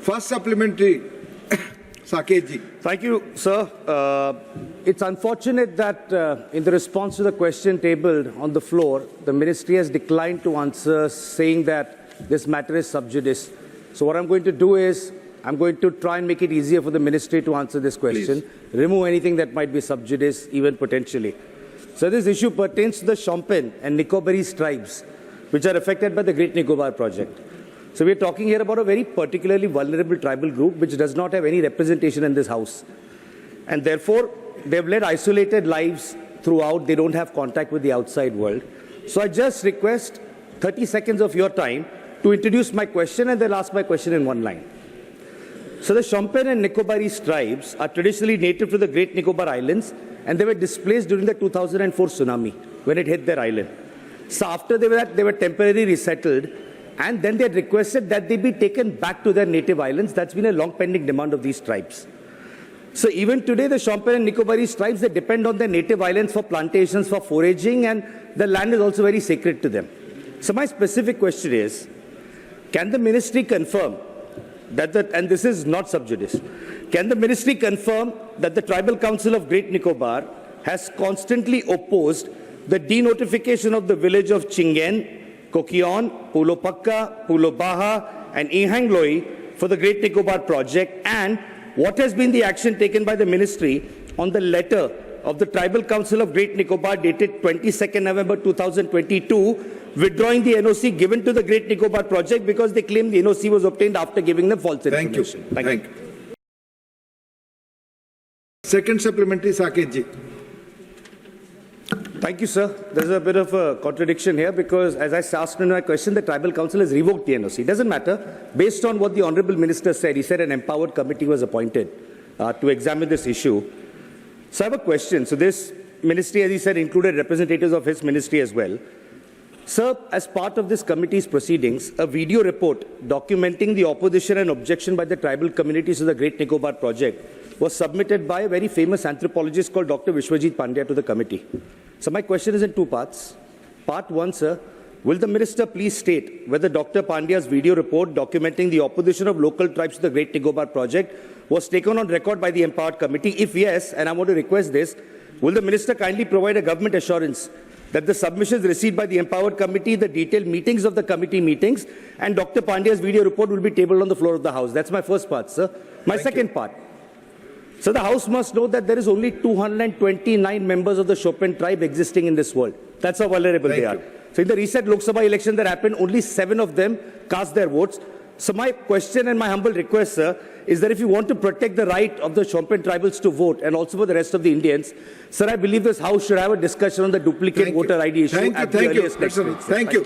First supplementary, Saket ji. Thank you, sir. It's unfortunate that in the response to the question tabled on the floor, the ministry has declined to answer, saying that this matter is sub judice. So what I'm going to do is, I'm going to try and make it easier for the ministry to answer this question, remove anything that might be sub judice, even potentially. So this issue pertains to the Shompen and Nicobar Is tribes, which are affected by the Great Nicobar project. So we're talking here about a very particularly vulnerable tribal group which does not have any representation in this house. And therefore, they've led isolated lives throughout. They don't have contact with the outside world. So I just request 30 seconds of your time to introduce my question and then ask my question in one line. So the Shompen and Nicobar Is tribes are traditionally native to the Great Nicobar Islands, and they were displaced during the 2004 tsunami when it hit their island. So after they were temporarily resettled, and then they had requested that they be taken back to their native islands. That's been a long pending demand of these tribes. So even today, the Shompen and Nicobar Is tribes, they depend on their native islands for plantations, for foraging, and the land is also very sacred to them. So my specific question is, can the ministry confirm that, and this is not sub judice, can the ministry confirm that the Tribal Council of Great Nicobar has constantly opposed the denotification of the village of Chingen, Kokion, Pulo Pakka, Pulo Baha, and Ihangloi for the Great Nicobar project, and what has been the action taken by the ministry on the letter of the Tribal Council of Great Nicobar dated 22nd November 2022, withdrawing the NOC given to the Great Nicobar project because they claim the NOC was obtained after giving them false information. Thank you. Second supplementary, Saket ji. Thank you, sir. There's a bit of a contradiction here because, as I asked in my question, the Tribal Council has revoked the NOC. It doesn't matter. Based on what the Honourable Minister said, he said an empowered committee was appointed to examine this issue. So I have a question. So this ministry, as he said, included representatives of his ministry as well. Sir, as part of this committee's proceedings, a video report documenting the opposition and objection by the tribal communities to the Great Nicobar project was submitted by a very famous anthropologist called Dr. Vishwajit Pandya to the committee. So my question is in two parts. Part one, sir, will the minister please state whether Dr. Pandya's video report documenting the opposition of local tribes to the Great Nicobar project was taken on record by the empowered committee? If yes, and I want to request this, will the minister kindly provide a government assurance that the submissions received by the empowered committee, the detailed meetings of the committee meetings, and Dr. Pandya's video report will be tabled on the floor of the House? That's my first part, sir. My second part. So the House must know that there is only 229 members of the Shompen tribe existing in this world. That's how vulnerable they are. So in the recent Lok Sabha election that happened, only 7 of them cast their votes. So my question and my humble request, sir, is that if you want to protect the right of the Shompen tribals to vote and also for the rest of the Indians, sir, I believe this House should have a discussion on the duplicate voter ID issue at the earliest next week. Thank you.